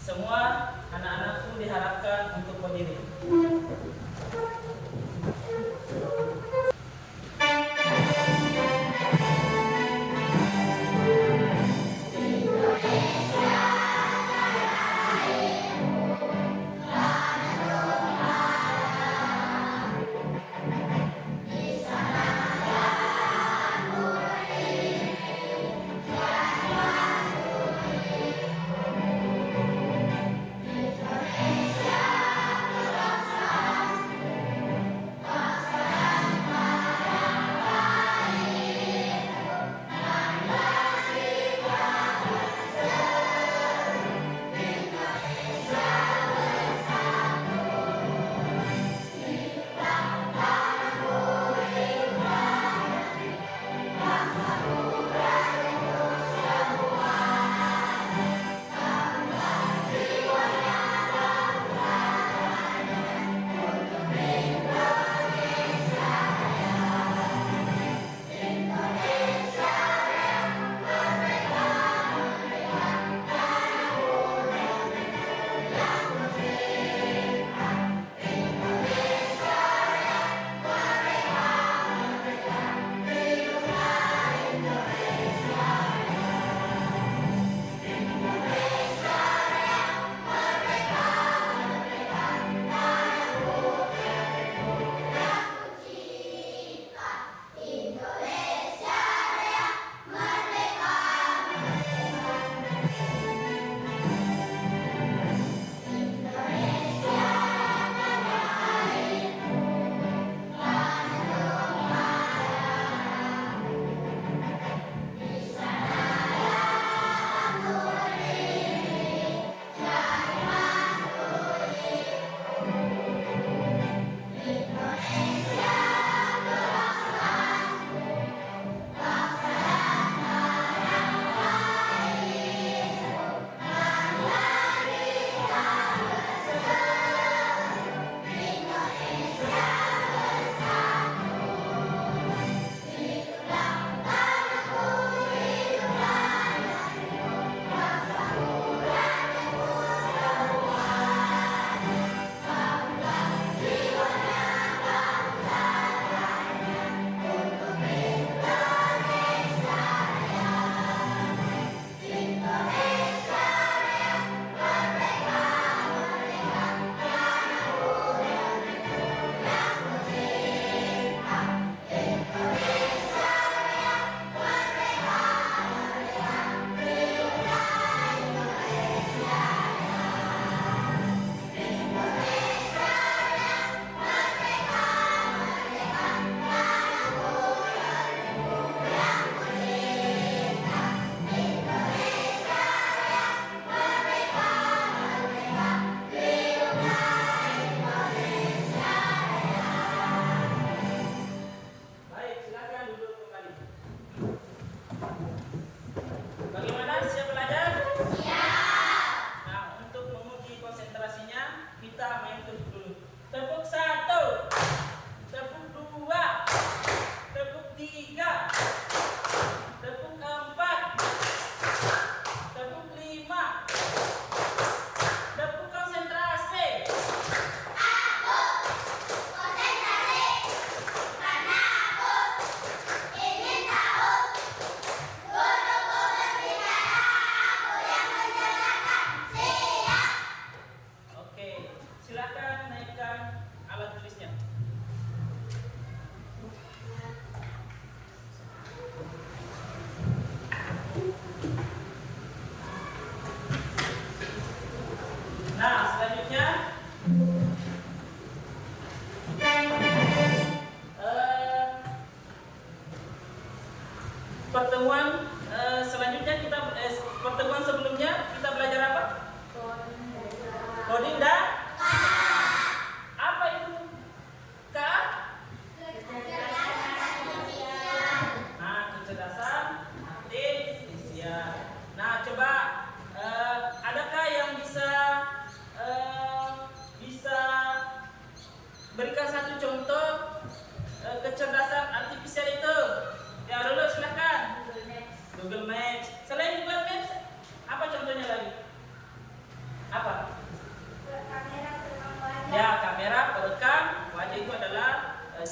Semua anak-anakku diharapkan untuk berdiri.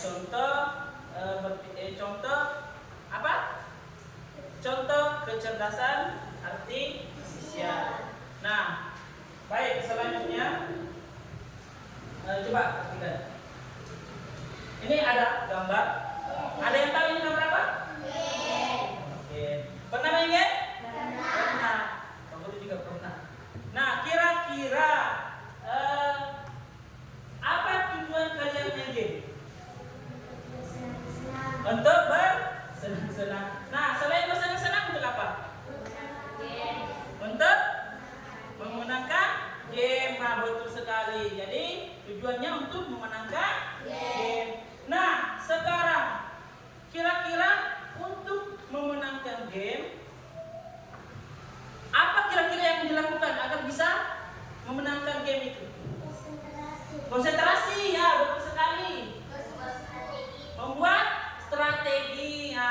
contoh contoh apa? Contoh kecerdasan artifisial. Nah, baik, selanjutnya coba perhatikan. Ini ada gambar. Ada yang tahu ini gambar apa? Oke. Pernah main game? Pernah. Kamu juga pernah. Nah, kira-kira apa tujuan kalian main game? Untuk bersenang-senang. Nah, selain bersenang-senang untuk apa? Untuk memenangkan game. Nah, betul sekali. Jadi tujuannya untuk memenangkan game. Nah, sekarang kira-kira untuk memenangkan game, apa kira-kira yang dilakukan agar bisa memenangkan game itu? Konsentrasi, ya betul sekali. Membuat strategi, ya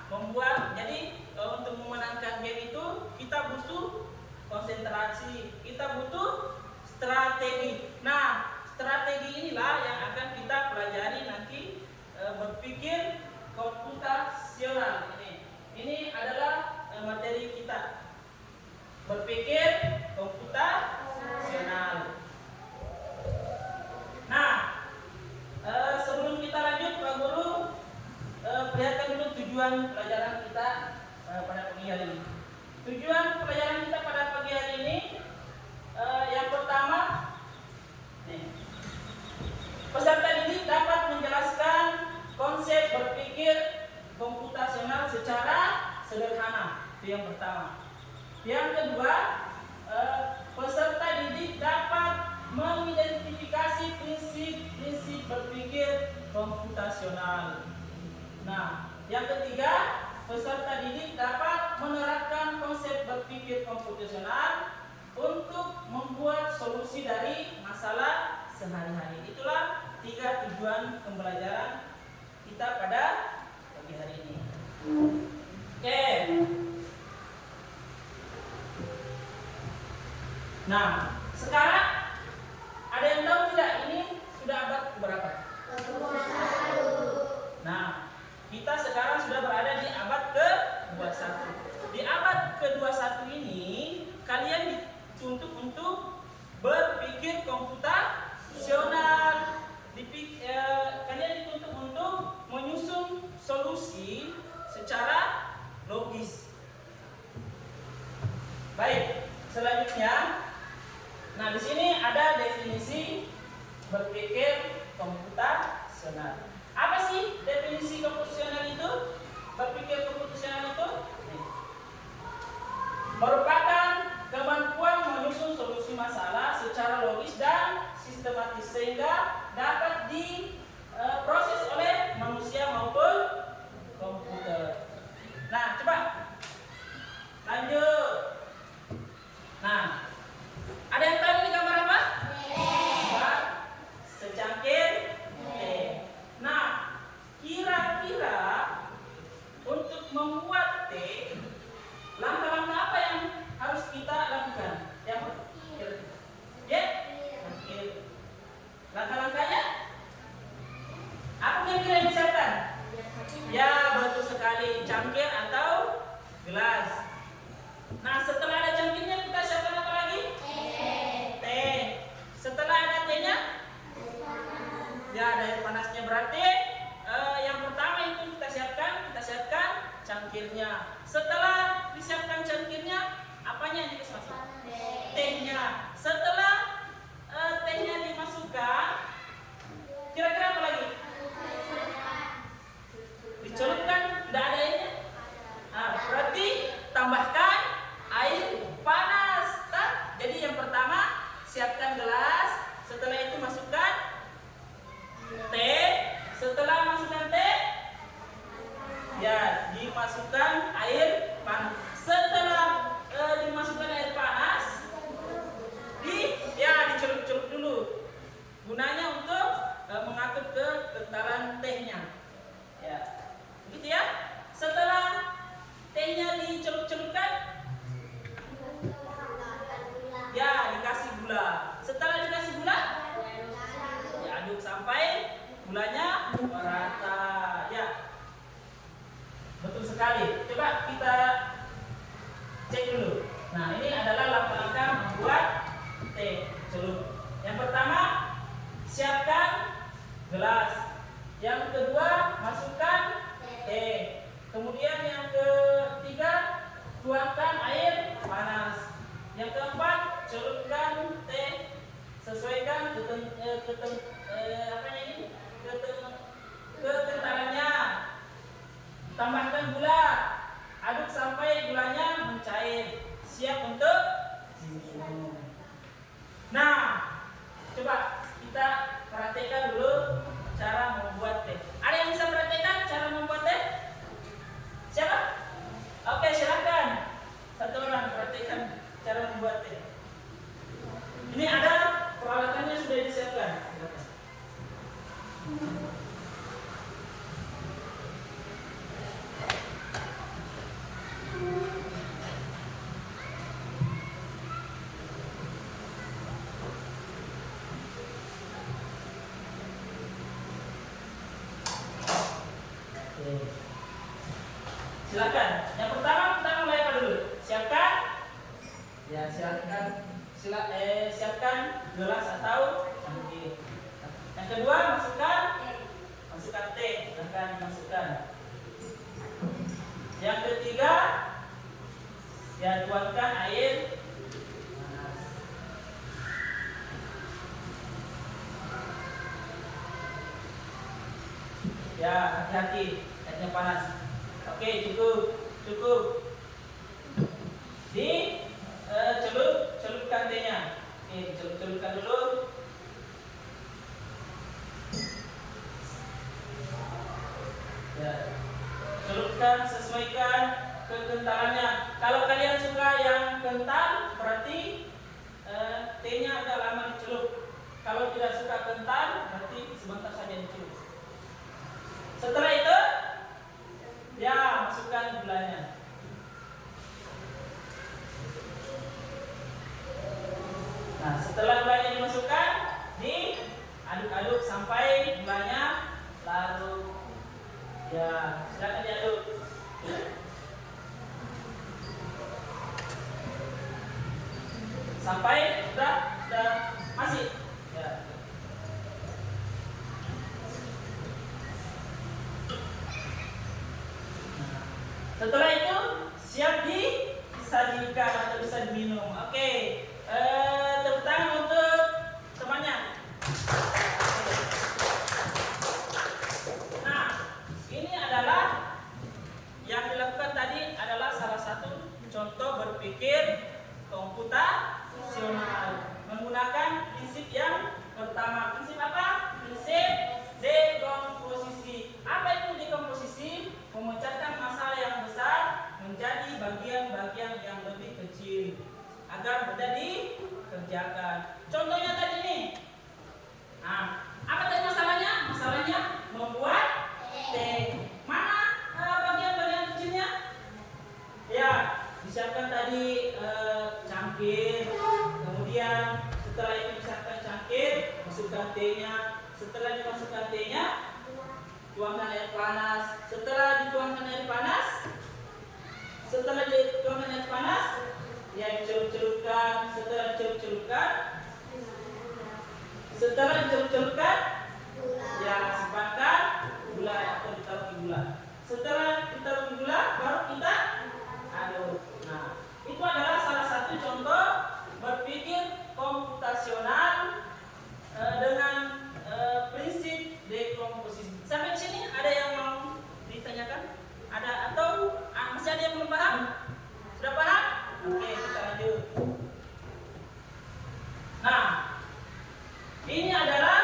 membuat. Jadi untuk memenangkan game itu kita butuh konsentrasi, kita butuh strategi. Nah, strategi inilah yang akan kita pelajari nanti, berpikir komputasional. Ini adalah materi kita, berpikir komputasional. Nah, sebelum kita lanjut, Pak Guru, perlihatkan dulu tujuan pelajaran kita pada pagi hari ini. Tujuan pelajaran kita pada pagi hari ini, yang pertama, peserta didik dapat menjelaskan konsep berpikir komputasional secara sederhana. Itu yang pertama. Yang kedua, peserta didik dapat mengidentifikasi prinsip-prinsip berpikir komputasional. Nah, yang ketiga, peserta didik dapat menerapkan konsep berpikir komputasional untuk membuat solusi dari masalah sehari-hari. Itulah 3 tujuan pembelajaran kita pada pagi hari ini. Oke. Nah, sekarang ada yang tahu tidak ini sudah abad berapa? Nah, kita sekarang sudah berada di abad ke-21. Di abad ke-21 ini kalian dituntut untuk berpikir komputasional. Kalian dituntut untuk menyusun solusi secara logis. Baik, selanjutnya, nah di sini ada definisi berpikir komputasional. Apa sih definisi komputasional itu? Berpikir komputasional itu merupakan kemampuan menyusun solusi masalah secara logis dan sistematis sehingga dapat diproses oleh manusia maupun komputer. Nah, coba lanjut. Nah, ada yang tahu ini gambar apa? Gambar secangkir teh. Nah, kira-kira untuk membuat teh, langkah-langkah apa yang harus kita lakukan? Yang langkah-langkahnya apa kira-kira yang disiapkan? Ya, betul sekali, cangkir atau gelas. Nah, setelah ada cangkirnya kita siapkan apa lagi? Teh. Setelah ada tehnya, ya ada air panasnya. Berarti yang pertama itu kita siapkan cangkirnya. Setelah disiapkan cangkirnya, apanya yang dikasih masuk? Tehnya. Setelah tehnya dimasukkan, kira-kira apa lagi? Dicelupkan, tidak ada airnya. Nah, berarti tambahkan air panas. Jadi yang pertama siapkan gelas, setelah itu masukkan teh, setelah masukkan teh, ya dimasukkan air panas. Setelah dimasukkan air panas, dicelup-celup dulu. Gunanya untuk mengatur kekentalan tehnya. Ya, begitu ya. Setelah tehnya dicelup-celupkan, ya dikasih gula. Setelah celup. Yang pertama, siapkan gelas. Yang kedua, masukkan teh. Kemudian yang ketiga, tuangkan air panas. Yang keempat, celupkan teh. Sesuaikan kekentalannya. Tambahkan gula. Aduk sampai gulanya mencair. Siap untuk diminum. Nah, coba kita perhatikan dulu cara membuat teh. Ada yang bisa perhatikan cara membuat teh? Siapa? Oke, silakan. Satu orang perhatikan cara membuat teh. Ini ada peralatannya sudah disiapkan. Silakan. Yang pertama kita mulai apa dulu? Siapkan. Ya, siapkan gelas atau cangkir. Yang kedua, masukkan teh. Silakan masukkan. Yang ketiga, ya tuangkan air panas. Ya, hati-hati, airnya panas. Oke, cukup. Celupkan tehnya. Oke, celupkan dulu. Ya, celupkan, sesuaikan kekentalannya. Kalau kalian suka yang kental, berarti tehnya agak lama dicelup. Kalau tidak suka kental, berarti sebentar saja dicelup. Setelah itu, ya, masukkan gulanya. Nah, setelah gulanya dimasukkan, diaduk-aduk sampai gulanya larut. Ya, silakan diaduk. Sampai sudah masih. Ya. Setelah itu siap disajikan atau bisa diminum. Oke, tepuk tangan untuk temannya. Nah, ini adalah yang dilakukan tadi adalah salah satu contoh berpikir komputasional menggunakan prinsip yang pertama. Prinsip apa? Prinsip dekomposisi. Apa itu dekomposisi? Memecahkan masalah yang besar menjadi bagian-bagian yang lebih kecil agar mudah dikerjakan. Contohnya tadi nih. Nah, apa tadi masalahnya? Masalahnya membuat teh. Mana bagian-bagian kecilnya? Ya, disiapkan tadi cangkir. Kemudian setelah itu disiapkan cangkir, masukkan tehnya. Setelah dimasukkan tehnya, tuangkan air panas. Setelah dituangkan air panas, ya dicelup-celupkan. Setelah dicelup-celupkan, ya simpankan gula atau ditaruh di gula. Setelah ditaruh di gula, baru kita aduk. Nah, itu adalah salah satu contoh berpikir komputasional dengan prinsip dekomposisi. Sampai sini ada yang mau ditanyakan? Ada atau masih ada yang belum paham? Sudah paham? Oke, kita lanjut. Nah, ini adalah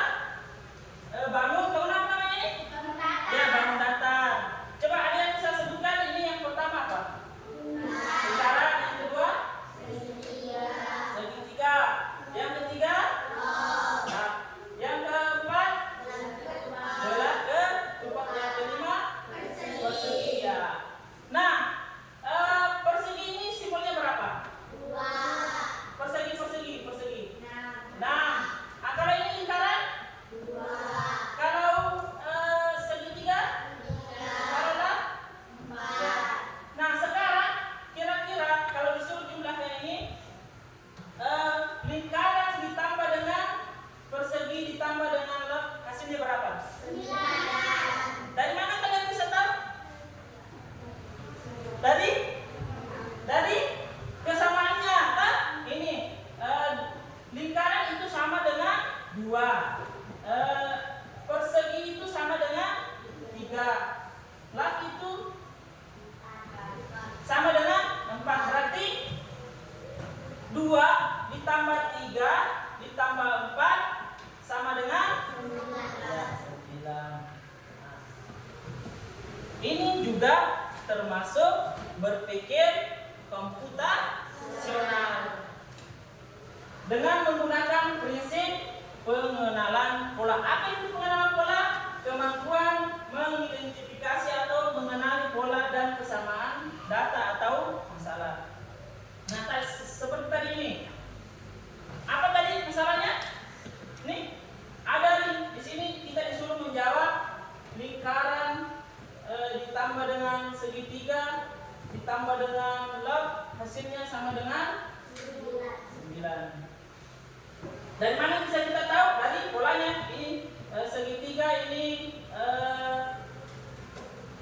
mengerjakan prinsip pengenalan pola. Apa itu pengenalan pola? Kemampuan mengidentifikasi atau mengenali pola dan kesamaan data atau masalah. Nah, seperti tadi ini. Apa tadi masalahnya? Nih, ada di sini kita disuruh menjawab lingkaran ditambah dengan segitiga ditambah dengan log, hasilnya sama dengan 9. Dari mana bisa kita tahu? Dari polanya. Ini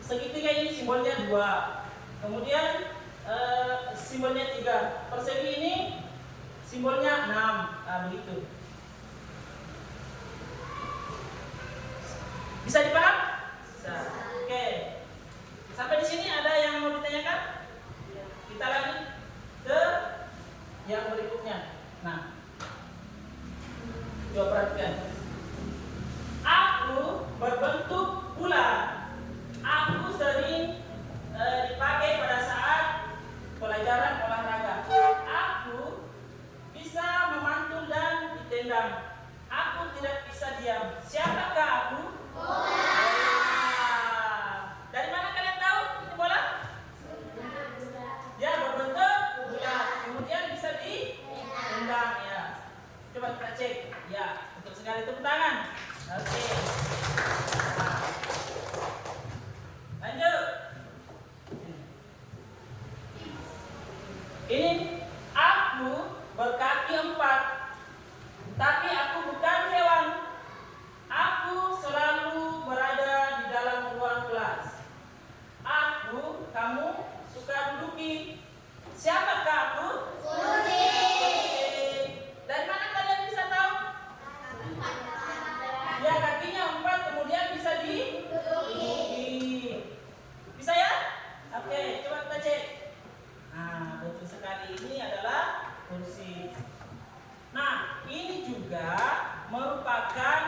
segitiga ini simbolnya 2. Kemudian simbolnya 3. Persegi ini simbolnya 6. Nah, begitu. Bisa dipaham? Bisa. Oke. Sampai di sini ada yang mau ditanyakan? Kita lagi ke yang berikutnya. Nah, coba perhatikan. Aku berbentuk bulat. Aku sering dipakai pada saat pelajaran olahraga. Aku bisa memantul dan ditendang. Aku tidak bisa diam. Siapakah aku? Dari mana kalian tahu ini bola? Ya, berbentuk bulat. Kemudian bisa ditendang ya. Coba kita cek. Ya, betul sekali, tepuk tangan. Oke. Nah, lanjut. Ini aku berkaki 4, tapi aku bukan hewan. Aku selalu berada di dalam ruang kelas. Kamu suka duduki. Siapakah aku? Kursi. Dari mana kalian bisa tahu? Ya, kakinya 4, kemudian bisa diduduki. Bisa ya? Oke, coba kita cek. Nah, betul sekali, ini adalah kursi. Nah, ini juga merupakan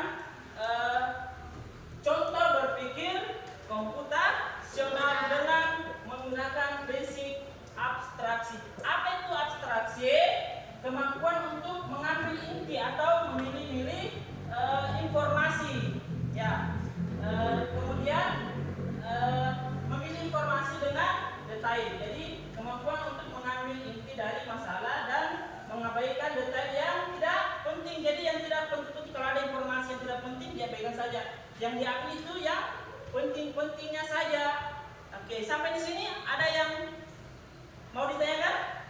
contoh berpikir komputasional dengan menggunakan prinsip abstraksi. Apa itu abstraksi? Kemampuan untuk mengambil inti atau memilih-milih informasi. Ya, kemudian memilih informasi dengan detail. Jadi kemampuan untuk mengambil inti dari masalah dan mengabaikan detail yang tidak penting. Jadi yang tidak penting, kalau ada informasi yang tidak penting dia pegang saja. Yang diambil itu yang penting-pentingnya saja. Oke, sampai di sini ada yang mau ditanyakan?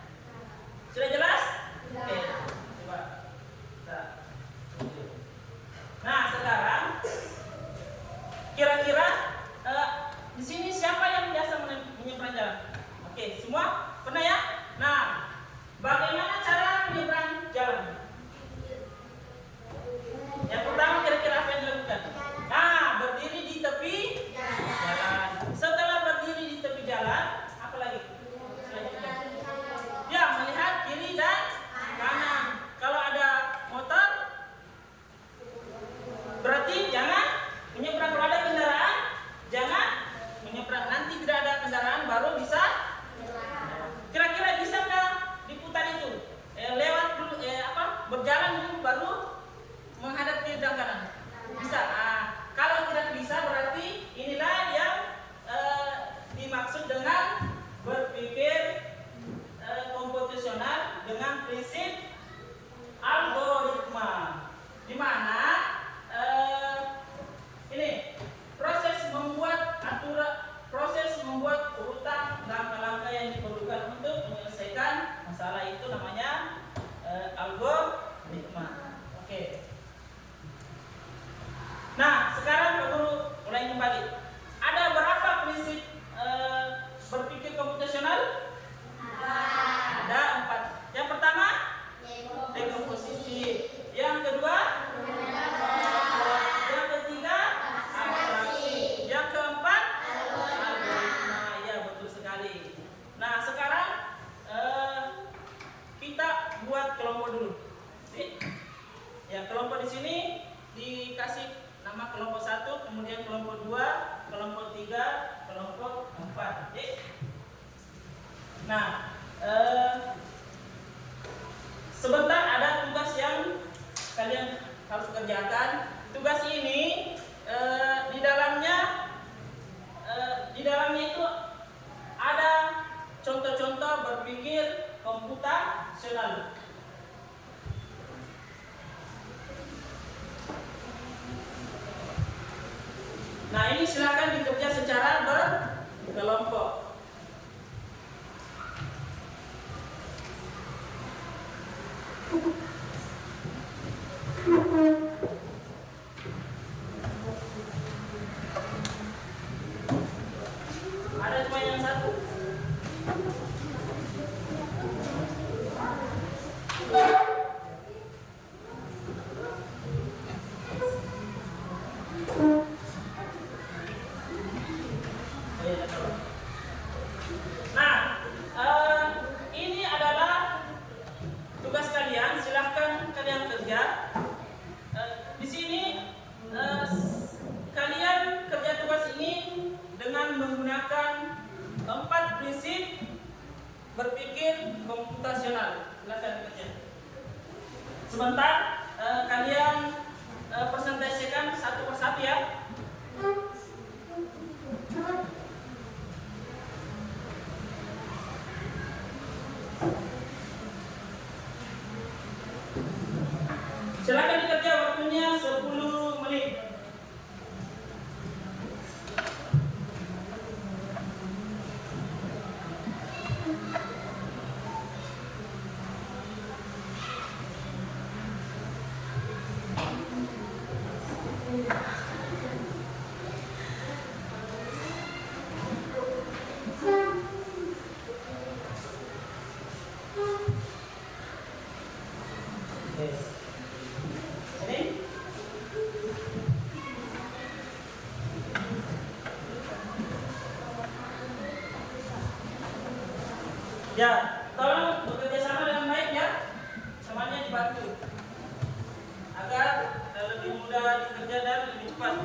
Sudah jelas? Oke, coba. Nah, sekarang kira-kira di sini siapa yang biasa menyeberang jalan? Oke, semua pernah ya? Nah, bagaimana cara menyeberang jalan? Yang pertama kira-kira apa yang dilakukan? Nah, berdiri di tepi jalan. Setelah berdiri di tepi jalan, apa lagi? Ya, melihat kiri dan kanan. Kalau ada motor, berarti jangan menyeberang. Kalau ada kendaraan, jangan menyeberang. Nanti tidak ada kendaraan baru bisa. Kira-kira bisa nggak diputar itu? Lewat dulu, berjalan dulu baru menghadap kiri dan kanan. Bisa. Kalau tidak bisa berarti inilah yang dimaksud dengan berpikir komputasional dengan prinsip algoritma, di mana ini proses membuat urutan langkah-langkah yang diperlukan untuk menyelesaikan masalah itu namanya algoritma. Oke. Nah, sekarang Pak Guru mulai kembali. Ada berapa prinsip berpikir komputasional? Ada 4. Yang pertama, dekomposisi. Yang kedua, yang ketiga, abstraksi. Yang keempat, algoritma. Ya, betul sekali. Nah, sekarang kita buat kelompok dulu. Ya, kelompok di sini dikasih nama kelompok 1, kemudian kelompok 2, kelompok 3, kelompok 4. Nah, sebentar ada tugas yang harus kerjakan. Tugas ini di dalamnya itu ada contoh-contoh berpikir komputasional. Nah, ini silakan dikerja secara berkelompok. Ada cuma yang satu. Nah, ini adalah tugas kalian. Silahkan kalian kerja. Di sini kalian kerja tugas ini dengan menggunakan 4 prinsip berpikir komputasional. Silahkan kerja. Sebentar, kalian presentasikan satu persatu ya. Silakan dikerja, waktunya 10 menit. Ya, tolong bekerja sama dengan baik ya. Semuanya dibantu agar lebih mudah dikerja dan lebih cepat.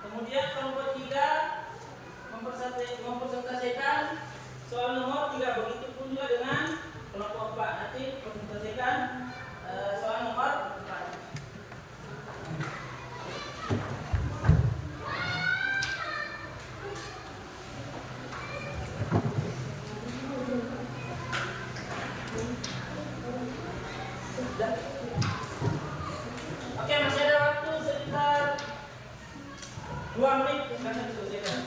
Kemudian kelompok 3 mempresentasikan soal nomor 3. Begitupun juga dengan kelompok 4. Nanti presentasikan soal nomor 4. Oke, masih ada waktu sekitar 2 menit karena diselesaikan.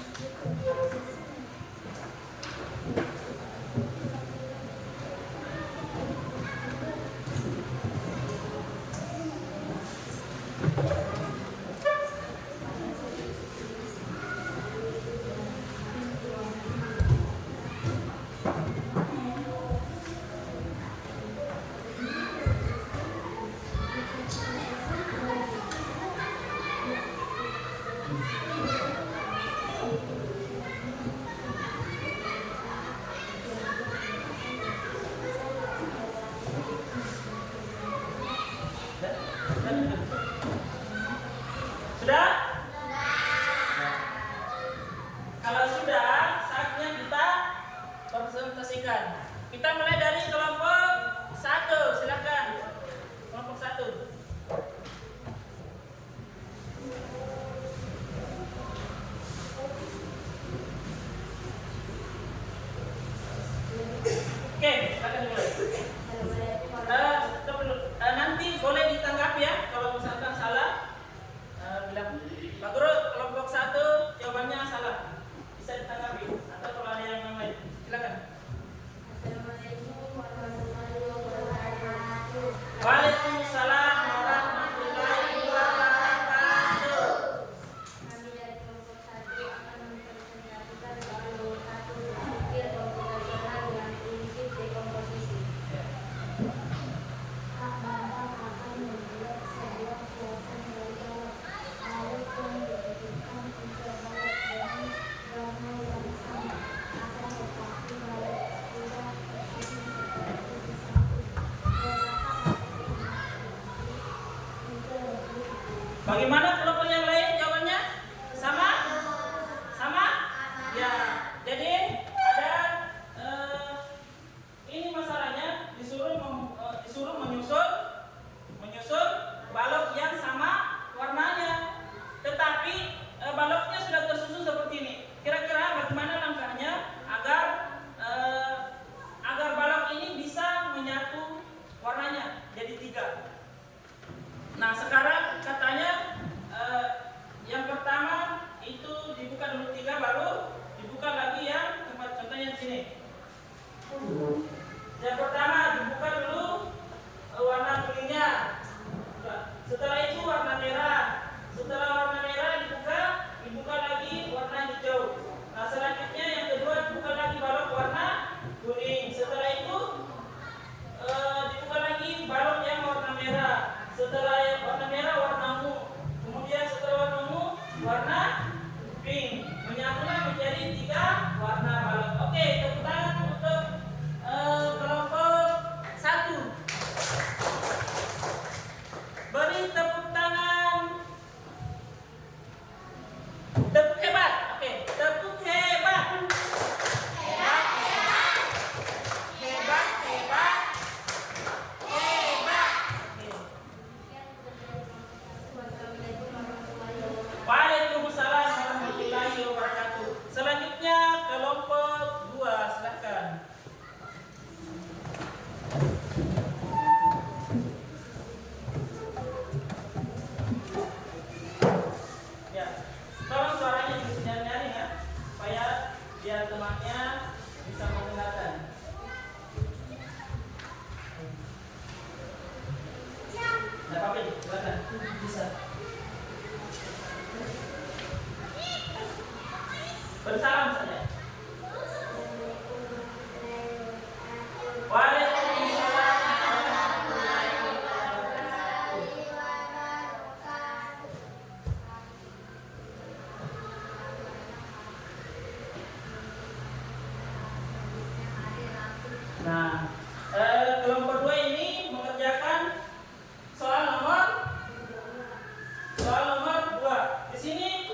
Sudah? Kalau sudah, saatnya kita presentasikan. Kita mulai dari kelompok 1. Silakan. Kelompok 1. Oke, silakan mulai. Nanti boleh ditanggapi ya kalau misalkan salah. Bilang Pak Guru, kelompok 1 jawabannya salah, bisa ditanggapi atau kalau ada yang lain silakan. Waalaikumsalam warahmatullahi wabarakatuh. Kami dari kelompok 1 akan mempresentasikan soal nomor 1 berpikir komputasional dengan prinsip dekomposisi. Kak Bambang akan membuat sebuah kiasan dari balok. Balok yang dibutuhkan untuk balok dengan warna yang sama. Akan tetapi balok tidak persis seperti di samping. Bagaimana kelompok yang lain jawabannya? Sama? Sama? Ya. Jadi ada ini masalahnya disuruh menyusun balok yang sama warnanya. Tetapi baloknya sudah tersusun seperti ini. Kira-kira bagaimana langkahnya agar balok ini bisa menyatu warnanya jadi 3. Nah, sekarang katanya yang pertama itu dibuka dulu 3, baru dibuka lagi yang tempat contohnya di sini. Yang pertama dibuka dulu warna kuningnya. Setelah itu warna merah. Setelah warna merah dibuka lagi warna hijau. Nah, selanjutnya yang kedua dibuka lagi balok warna kuning. Setelah itu dibuka lagi balok yang warna merah. Setelah warna merah warna ungu. Kemudian setelah warna ungu warna pink. Menyatulah menjadi 3 warna balok. Oke, tepuk tangan untuk kelompok 1. Beri tepuk tangan. Tepuk hebat. Oke, tepuk hebat. Hebat, hebat. Hebat, hebat. Hebat. Waalaikumsalam warahmatullahi wabarakatuh. Selanjutnya kelompok 2, silakan. Ya, tolong suaranya jangan ya, supaya biar temannya bisa mendengarkan. Tidak apa-apa, silakan. Bisa. Bersalam saja. Waalaikumsalam warahmatullahi wabarakatuh. Nah, kelompok 2 ini mengerjakan soal nomor 2. Di sini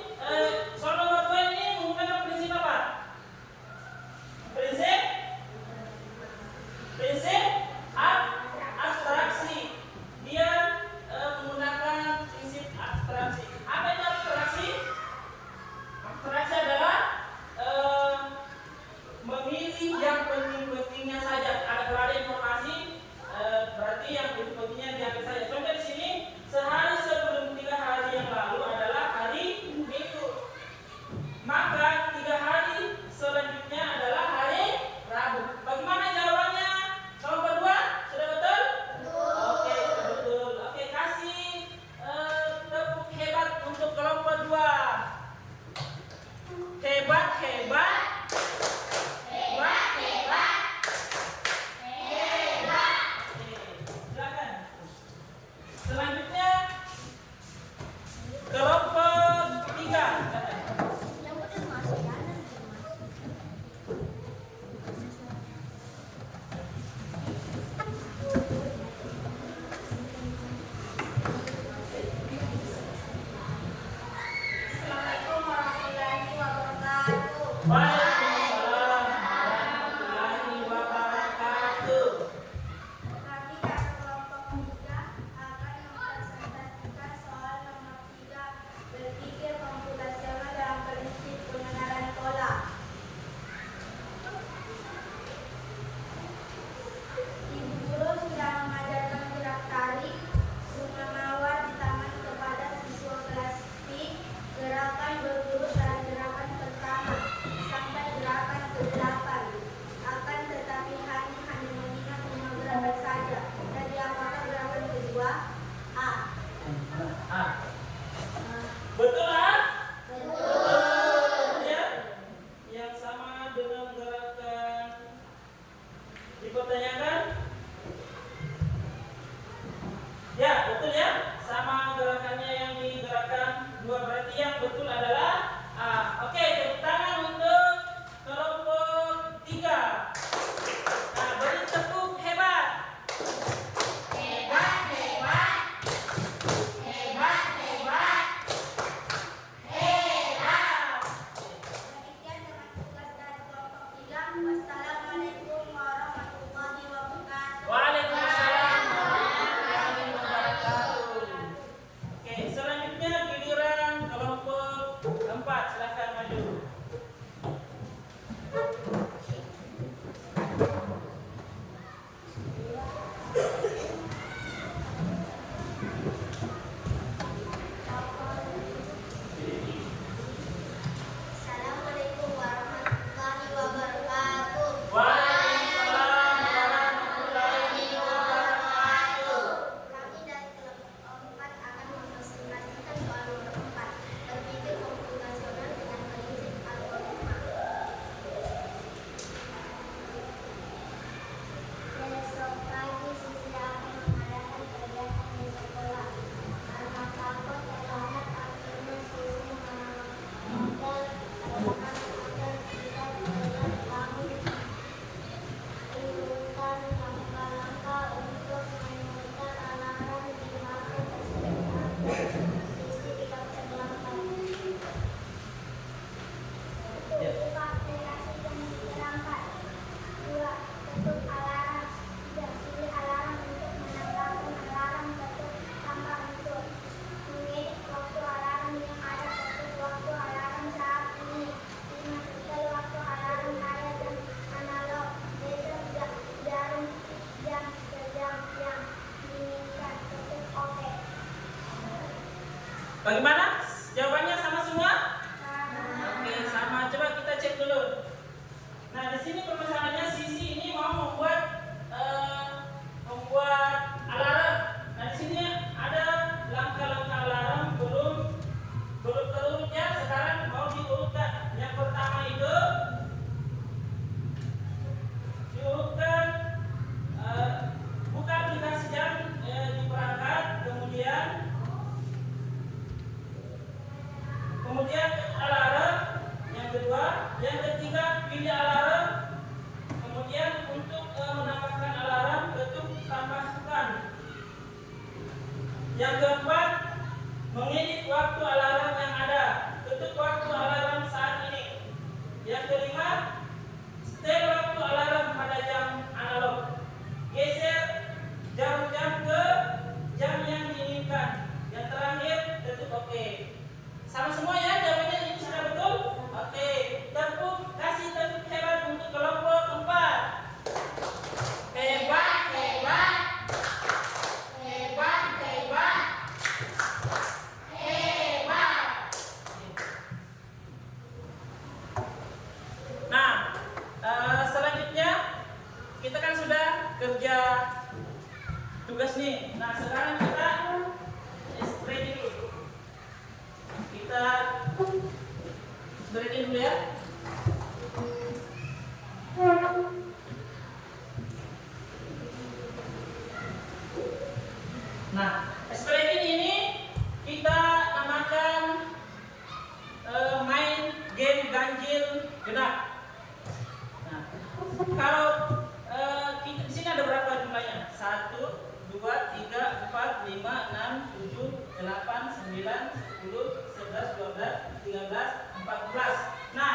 Waalaikumsalam warahmatullahi wabarakatuh. Kami dari kelompok 3 akan mempresentasikan soal nomor 3, berpikir komputasional dalam prinsip pengenalan pola. Ibu guru sudah mengajarkan gerak tarik, bunga mawar di taman kepada siswa kelas P, gerakan berurut dari gerakan pertama sampai gerakan ke-8. Akan tetapi hanya mengingat 5 gerakan saja. Jadi apakah gerakan kedua? A. Betul ah? Betul. Ya, yang sama dengan gerakan dipertanyakan. Ya, betul ya. Sama gerakannya yang digerakkan 2, berarti yang betul adalah A. Oke, tepuk tangan untuk kelompok 3. Nah, beri tepuk hebat. Hebat, hebat. Hebat, hebat. Hebat. Demikian dengan tugas dari kelompok 3. Wassalamualaikum warahmatullahi wabarakatuh. Waalaikumsalam warahmatullahi wabarakatuh. Oke, selanjutnya giliran kelompok 4. Silakan maju. Assalamualaikum warahmatullahi wabarakatuh. Waalaikumsalam warahmatullahi wabarakatuh. Kami dari kelompok 4 akan mempresentasikan soal nomor 4, berpikir komputasional dengan prinsip algoritma. Besok pagi Sisi akan mengadakan kegiatan di sekolah. Karena takut terlambat, akhirnya Sisi memodel agar tidak terlambat bangun. Urutkan langkah-langkah untuk memutar alarm di waktu tersebut agar Sisi tidak terlambat. Ya. Buka aplikasi yang diterangkan. 2. Tutup alarm. 3. Pilih alarm untuk menambahkan alarm. Tutup tambah untuk mengedit waktu alarm yang ada. Tutup waktu alarm saat ini. 5. Setel waktu alarm layar dan analog. Geser jarum jam ke jam yang diinginkan. Tutup OK. Bagaimana? Jawabannya sama semua? Sama. Oke, sama. Coba kita cek dulu. Nah, di sini permasalahannya Sisi ini mau membuat alarm. Nah, di sini ada langkah-langkah alarm belum terurut ya. Sekarang mau diurutkan. Yang pertama itu diurutkan, buka aplikasi jam di perangkat, kemudian alarm. Yang kedua, yang ketiga pilih alarm. Kemudian untuk menambahkan alarm ketuk tambahkan. Yang keempat, mengedit waktu alarm yang ada. Ketuk waktu alarm saat ini. Yang kelima, setel waktu alarm pada jam analog. Geser jam-jam ke jam yang diinginkan. Yang terakhir, ketuk OK. Sama semua ya, jawabannya ini sudah betul? Oke, kasih tepuk hebat untuk kelompok 4. Hebat, hebat. Hebat, hebat. Hebat. Nah, selanjutnya kita kan sudah kerja tugas nih. Nah, sekarang kita ready dulu. Kita breakin dulu ya. Nah, breakin ini kita namakan main game ganjil genap. Nah, kalau di sini ada berapa jumlahnya? 1, 2, 3, 4, 5, 6, 7, 8, 9, 10, 11, 12, 13, 14. Nah,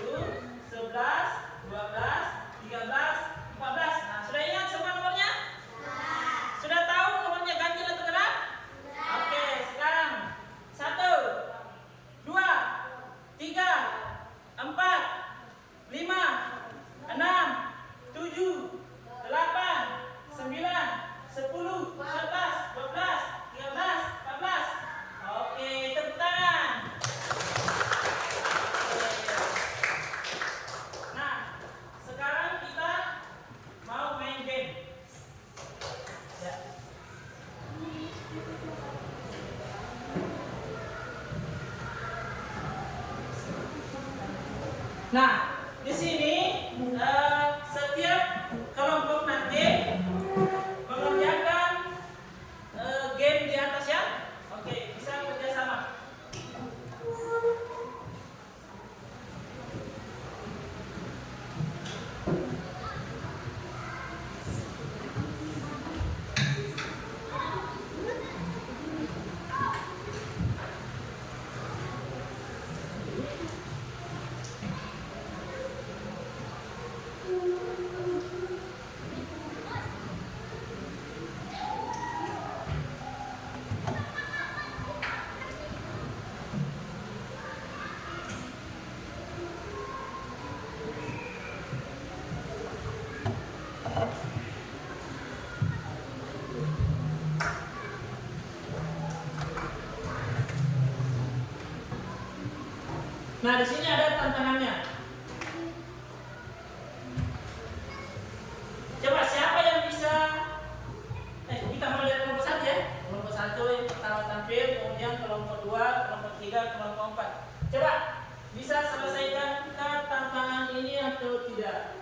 10, 11, 12, 13, 14. Nah, sudah ingat semua nomornya? Sudah tahu nomornya ganjil atau genap? Oke, sekarang 1, 2, 3, 4, 5, 6, 7, 8, 9, 10, 11, 12, 13, 14. Oke, tepuk tangan. Nah, sekarang kita mau main game. Ya. Nah, di sini setiap kelompok nanti mengerjakan game di atas ya. Oke, bisa kerjasama. Nah, di sini ada tantangannya. Coba siapa yang bisa? Kita mulai dari kelompok 1 ya. Kelompok 1 yang pertama tampil, kemudian kelompok 2, kelompok 3, kelompok 4. Coba bisa selesaikan tantangan ini atau tidak?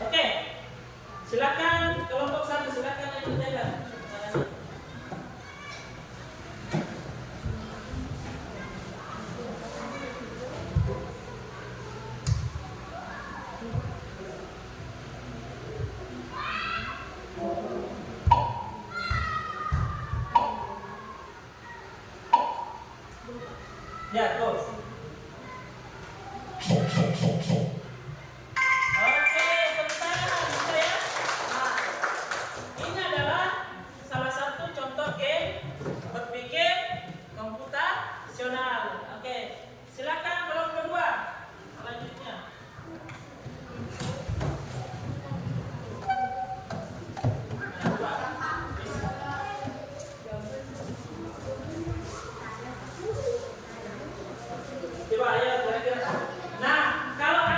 Oke, silakan kelompok 1, silakan yang berjalan. Ya, go. Oke, tepuk tangan, bisa ya? Nah, ini adalah salah satu contoh game berpikir komputasional. Oke, silakan kelompok 2 selanjutnya. Coba ya, kira-kira. Nah, kalau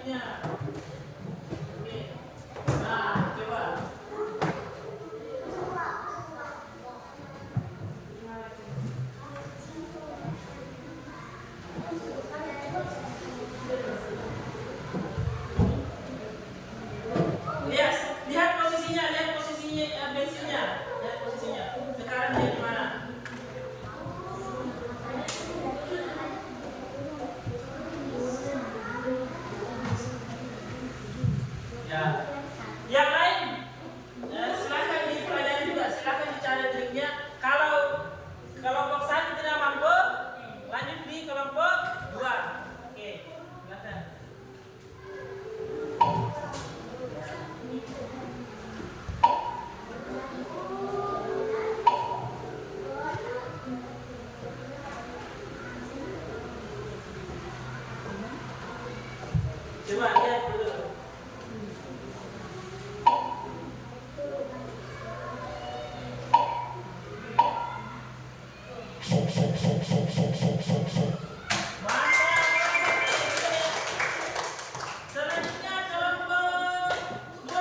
selanjutnya. Oke. Nah, coba. Lihat posisinya bensinnya. Lihat posisinya. Sekarang dia di mana? Ya. Yang lain silakan dipelajari juga, silakan dicari triknya. Kalau kelompok 1 tidak mampu, lanjut di kelompok 2. Oke, silakan. Coba lihat dulu. Selanjutnya kelompok 2.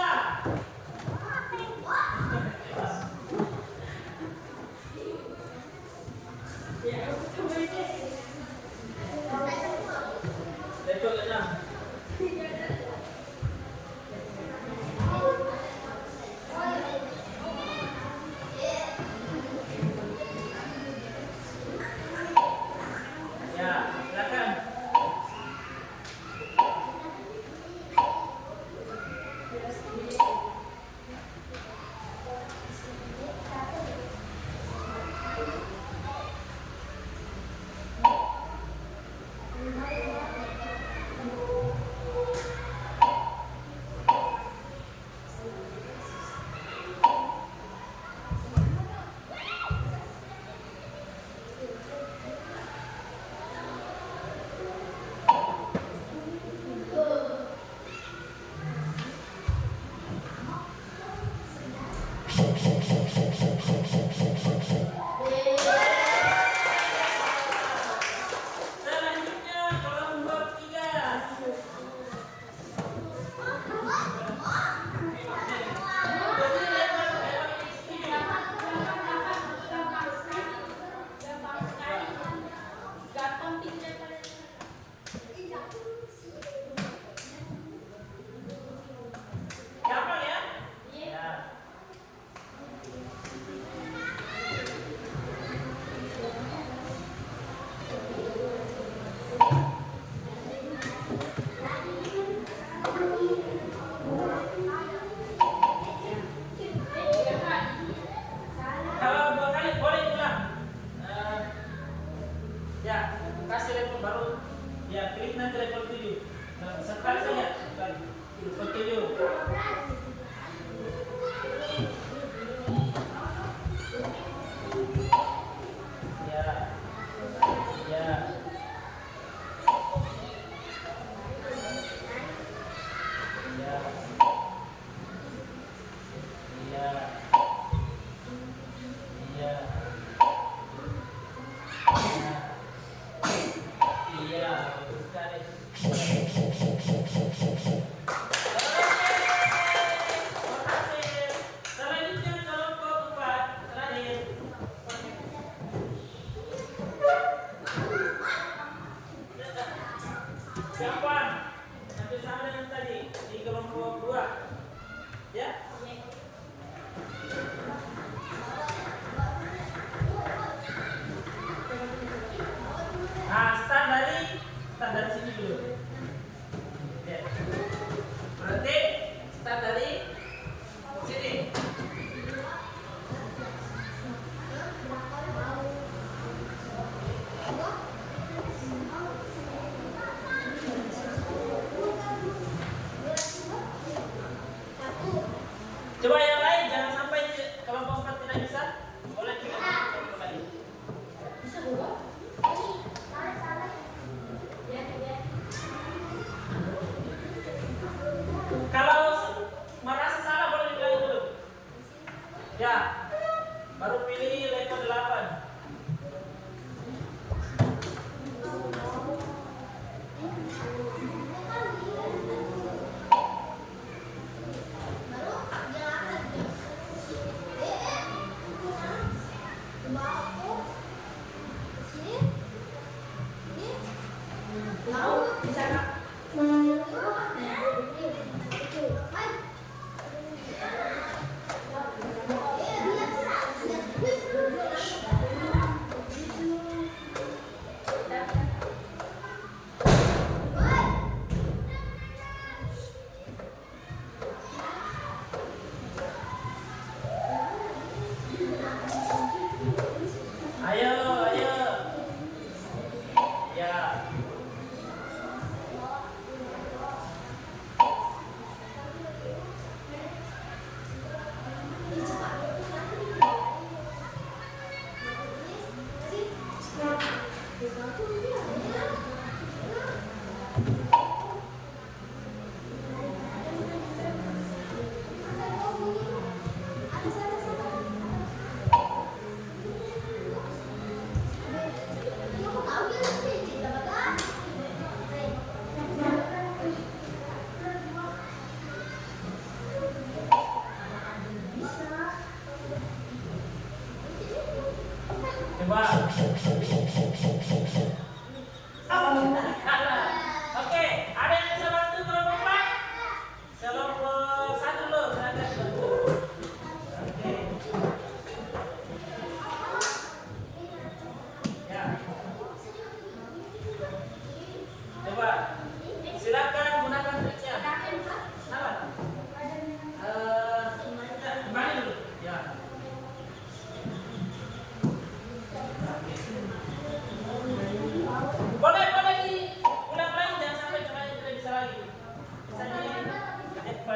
Level 6.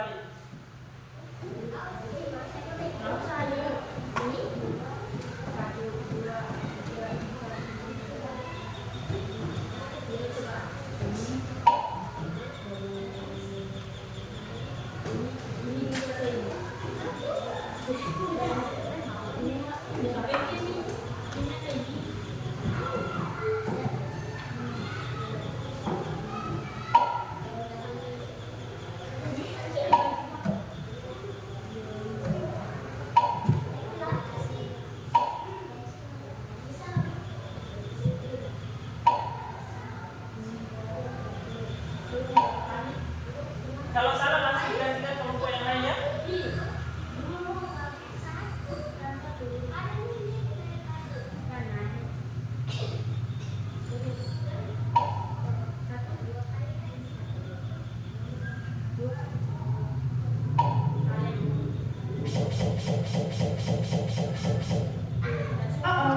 kembali. Kalau salah langsung digantikan kelompok yang lain ya.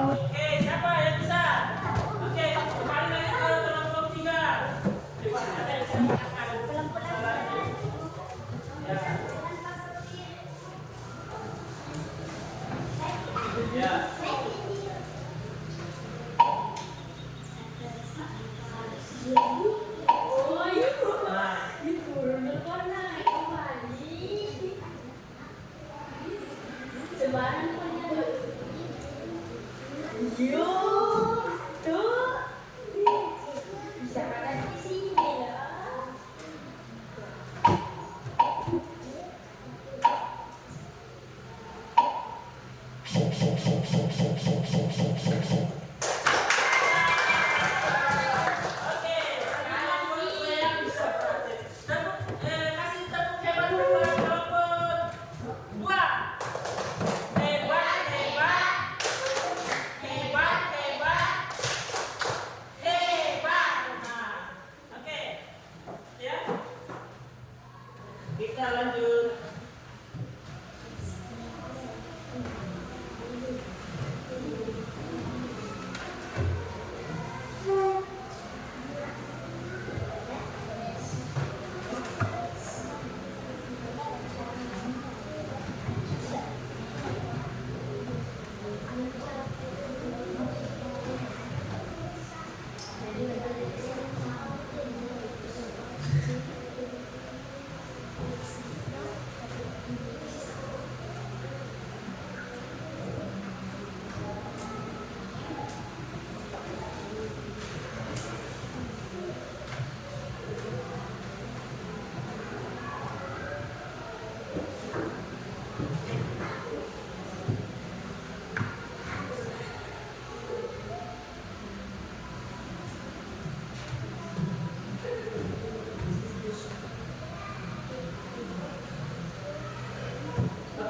Oke, siapa yang bisa? Oke, kembali lagi ke kelompok 3. Ada yang bisa mengatakan masalahnya. Ya. Ya. Oke, sekarang kelompok yang bisa berarti. Kasih tepuk hebat buat kelompok 2. Hebat, hebat. Hebat, hebat. Hebat. Nah, oke. Ya. Kita lanjut.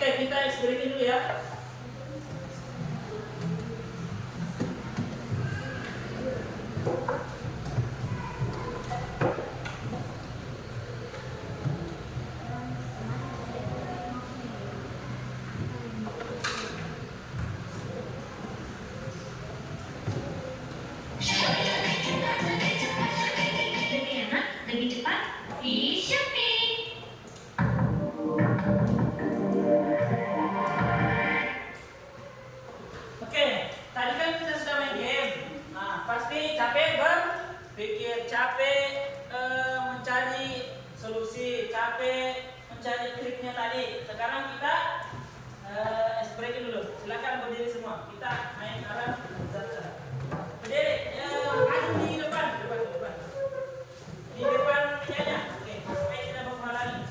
Oke, kita eksperimen dulu ya. Lebih enak, lebih cepat di Shopee. Oke, tadi kan kita sudah main game. Nah, pasti capek berpikir, capek mencari solusi, capek mencari triknya tadi. Sekarang kita eksperimen dulu. Silakan berdiri semua. Kita main alat zat-zat. Berdiri, maju di depan. Di depan mejanya. Oke, supaya tidak menghalangi.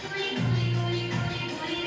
Guli guli guli guli guli,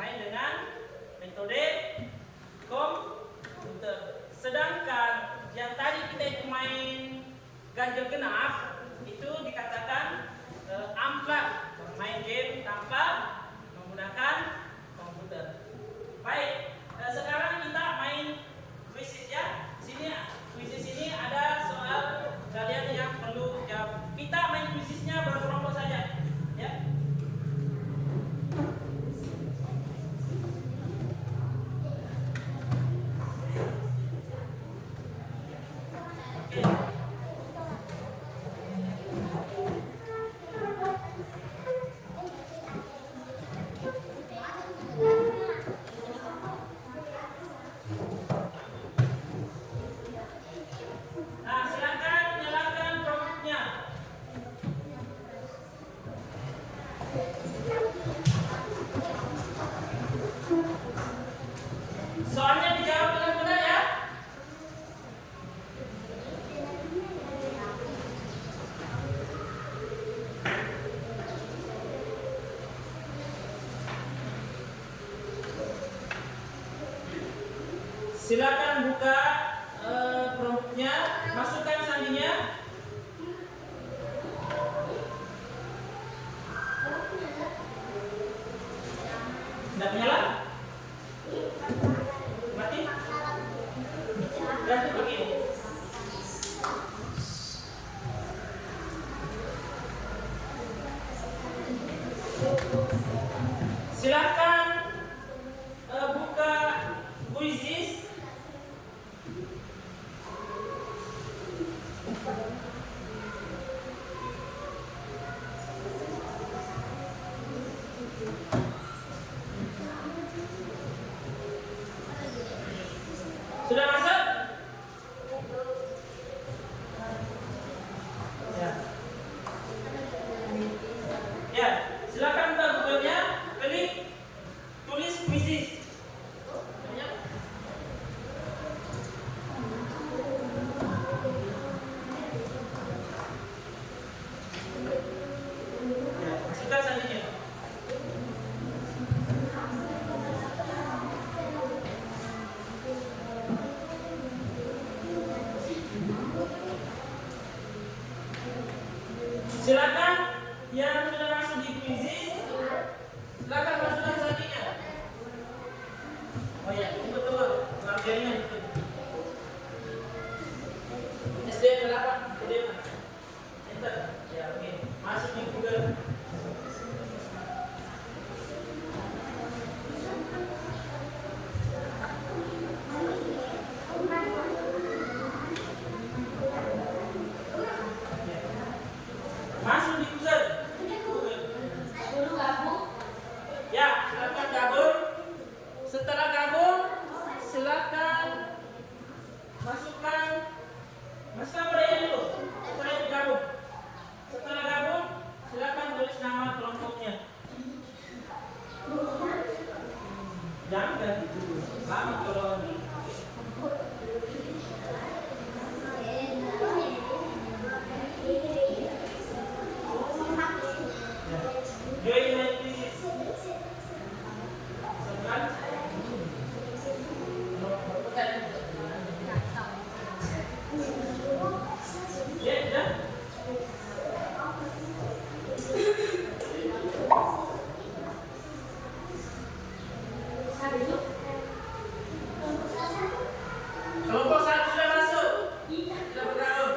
bermain dengan metode komputer. Sedangkan yang tadi kita itu main ganjil genap itu dikatakan amplak, bermain game tanpa menggunakan komputer. Baik, sekarang kita main kuisis ya. Kuisis ini ada soal kalian yang perlu jawab. Kita main kuisisnya berkelompok saja, ya. Oke. Nah, silakan nyalakan promptnya. Soalnya dijawab dengan benar ya. Silakan buka promptnya, masukkan sandinya. Tidak menyala? Mati? Ganti begini. Silakan buka kuisis. Sudah masuk? Ya. Ya, silakan buka Google-nya, klik tulis kuisis. Ya, masukkan sandinya. Silakan yang sudah masuk di kuisis, silakan masukkan sandinya. Oh ya, ini betul. Markernya betul. SD 8, SD 8. Enter. Ya, oke. Masuk di Google. Masuk di user. Ya, silakan gabung. Setelah gabung, silakan masukkan berapa dulu. Setelah gabung. Setelah gabung, silakan tulis nama kelompoknya. Jangan ganti dulu. Lama kalau di join my kuisis. Ya, sudah. Kelompok 1 sudah masuk. Sudah bergabung.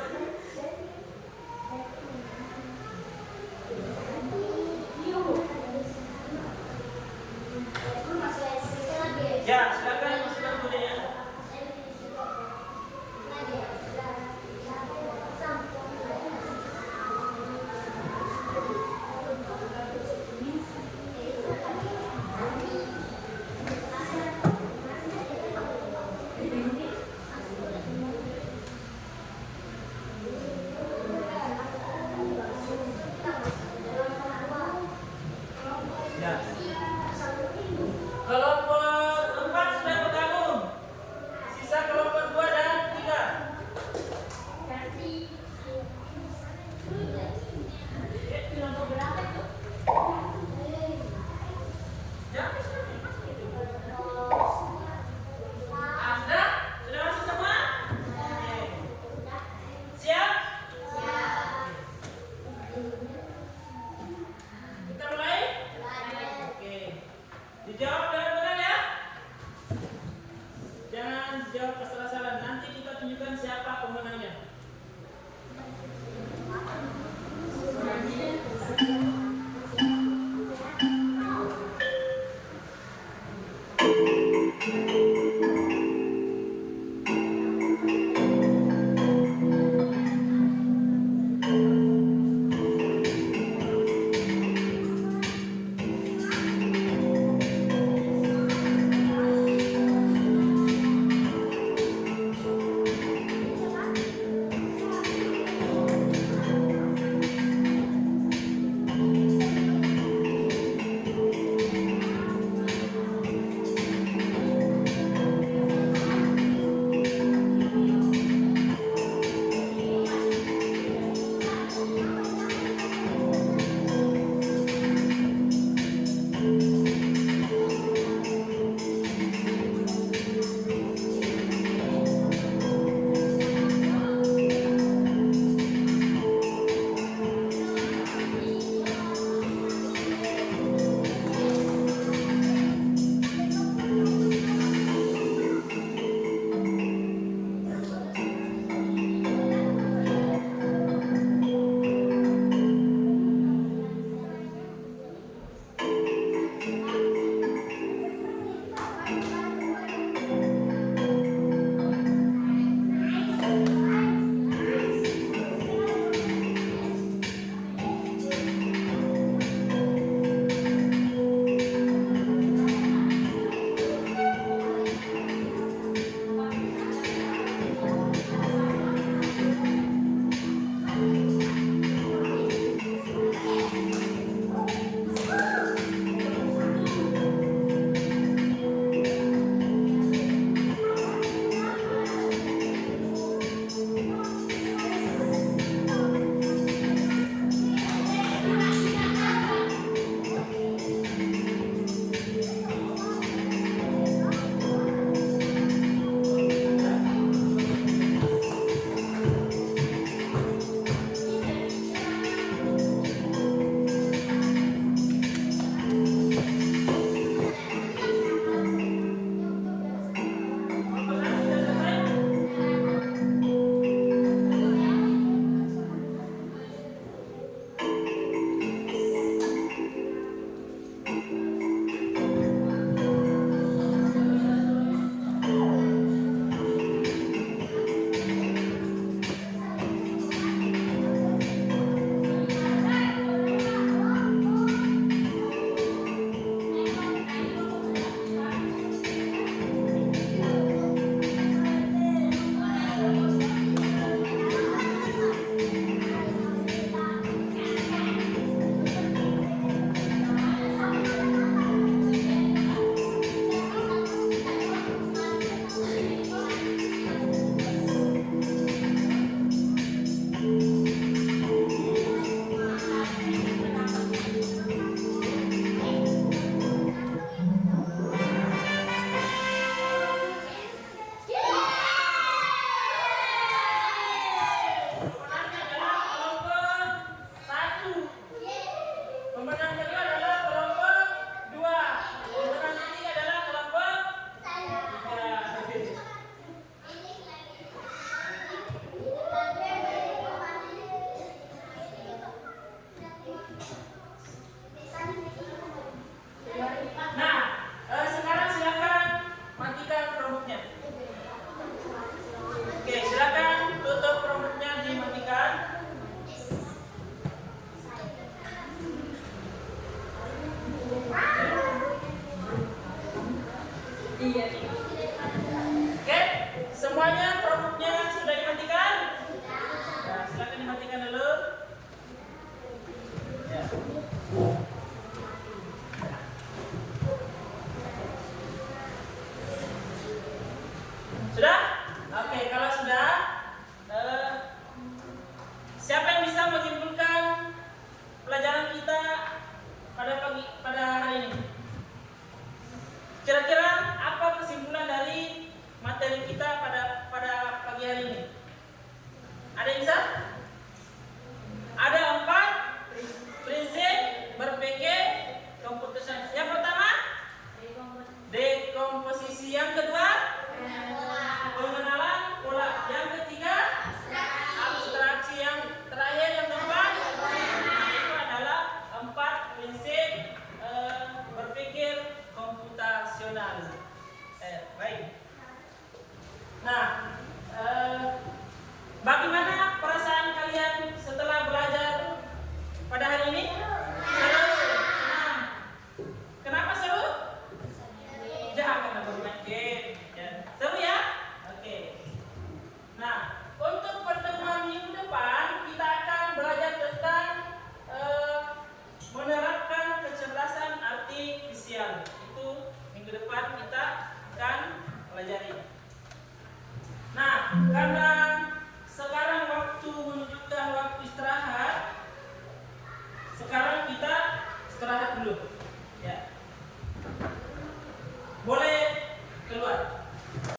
Ya, silakan masukkan kodenya. Ya. Kelompok 4 sudah Oke, semuanya produknya sudah dimatikan? Nah, silakan dimatikan dulu. Ya. Sudah? Oke, kalau sudah, siapa yang bisa menyimpulkan pelajaran kita pada hari ini? Kira-kira apa kesimpulan dari materi kita pada pagi hari ini? Ada yang bisa? Ada 4 prinsip berpikir komputer sains. Yang pertama, dekomposisi. Yang